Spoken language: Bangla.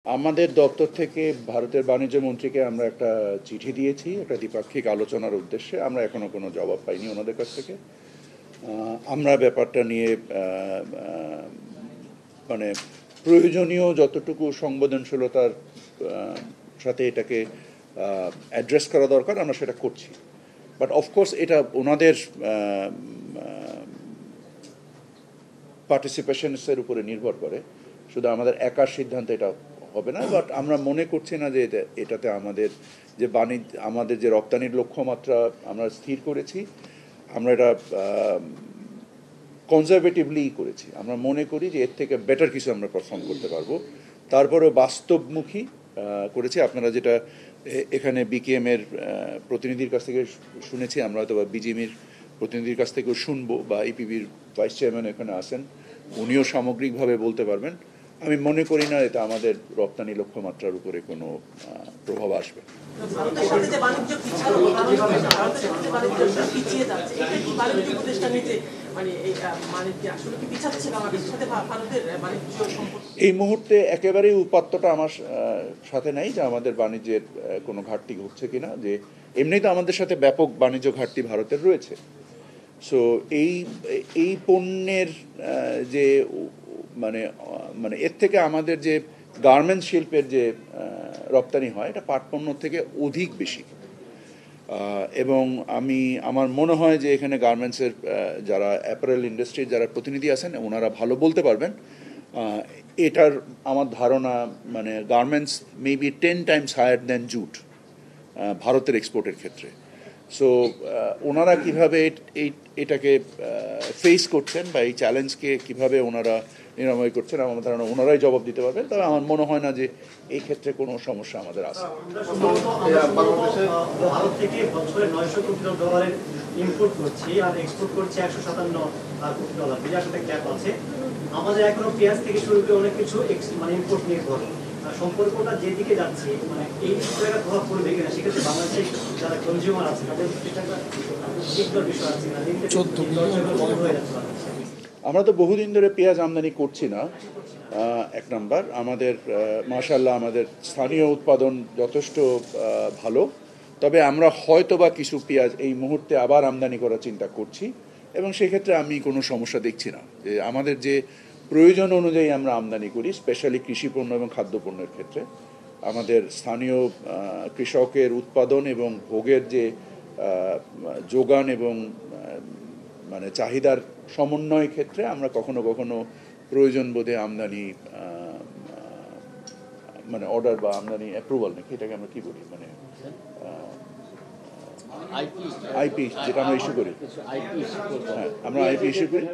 আমাদের দপ্তর থেকে ভারতের বাণিজ্য মন্ত্রীকে আমরা একটা চিঠি দিয়েছি একটা দ্বিপাক্ষিক আলোচনার উদ্দেশ্যে। আমরা এখনো কোনো জবাব পাইনি ওনাদের কাছ থেকে। আমরা ব্যাপারটা নিয়ে মানে প্রয়োজনীয় যতটুকু সংবেদনশীলতার সাথে এটাকে অ্যাড্রেস করা দরকার আমরা সেটা করছি। বাট অফকোর্স এটা ওনাদের পার্টিসিপেশনসের উপরে নির্ভর করে, শুধু আমাদের একার সিদ্ধান্ত এটা হবে না। বাট আমরা মনে করছি না যে এটাতে আমাদের যে রপ্তানির লক্ষ্যমাত্রা আমরা স্থির করেছি, আমরা এটা কনজারভেটিভলি করেছি। আমরা মনে করি যে এর থেকে বেটার কিছু আমরা পারফর্ম করতে পারবো। তারপরেও বাস্তবমুখী করেছি। আপনারা যেটা এখানে বিকেএম এর প্রতিনিধির কাছ থেকে শুনেছি, আমরা হয়তো বা বিজিএমির প্রতিনিধির কাছ থেকেও শুনবো, বা ইপিবির ভাইস চেয়ারম্যান এখানে আছেন, উনিও সামগ্রিকভাবে বলতে পারবেন। আমি মনে করি না এটা আমাদের রপ্তানি লক্ষ্যমাত্রার উপরে কোনো প্রভাব আসবে। এই মুহূর্তে একেবারেই উপাত্তটা আমার সাথে নাই যে আমাদের বাণিজ্যের কোনো ঘাটতি ঘটছে কিনা। যে এমনিই তো আমাদের সাথে ব্যাপক বাণিজ্য ঘাটতি ভারতের রয়েছে। সো এই পণ্যের যে মানে এর থেকে আমাদের যে গার্মেন্টস শিল্পের যে রপ্তানি হয় এটা পাট পণ্য থেকে অধিক বেশি। এবং আমার মনে হয় যে এখানে গার্মেন্টসের যারা অ্যাপারেল ইন্ডাস্ট্রির যারা প্রতিনিধি আছেন ওনারা ভালো বলতে পারবেন। এটার আমার ধারণা garments maybe 10 times higher than jute ভারতের এক্সপোর্টের ক্ষেত্রে। সো ওনারা কীভাবে এটাকে ফেস করছেন বা এই চ্যালেঞ্জকে কীভাবে ওনারা নিরাময় করছেন আমার ধারণা ওনারাই জবাব দিতে পারবেন। তবে আমার মনে হয় না যে এই ক্ষেত্রে কোনো সমস্যা আমাদের আছে। ভারত থেকে বছরে 900 কোটি ডলারের ইম্পোর্ট করছি আর এক্সপোর্ট করছি 157 কোটি ডলার, বিরাট একটা গ্যাপ আছে। আমাদের এখনো পেঁয়াজ থেকে শুরু করে অনেক কিছু ইম্পোর্ট নির্ভর। সম্পর্কটা যেদিকে যাচ্ছে এই বিষয়টা প্রভাব পড়বে কিনা, সেক্ষেত্রে বাংলাদেশে যারা কনজিউমার আছে তাদের বিষয় আছে না। আমরা তো বহুদিন ধরে পেঁয়াজ আমদানি করছি না, এক নাম্বার। আমাদের মাশাআল্লাহ আমাদের স্থানীয় উৎপাদন যথেষ্ট ভালো। তবে আমরা হয়তো বা কিছু পেঁয়াজ এই মুহূর্তে আবার আমদানি করার চিন্তা করছি, এবং সেক্ষেত্রে আমি কোনো সমস্যা দেখছি না। যে আমাদের যে প্রয়োজন অনুযায়ী আমরা আমদানি করি, স্পেশালি কৃষিপণ্য এবং খাদ্যপণ্যের ক্ষেত্রে আমাদের স্থানীয় কৃষকের উৎপাদন এবং ভোগের যে যোগান এবং চাহিদার সমন্বয় ক্ষেত্রে আমরা কখনো কখনো প্রয়োজন বোধে আমদানি অর্ডার বা আমদানি অ্যাপ্রুভাল নাকি এটাকে আমরা কি বলি আইপি, যেটা আমরা ইস্যু করি, হ্যাঁ আমরা আইপি ইস্যু করি।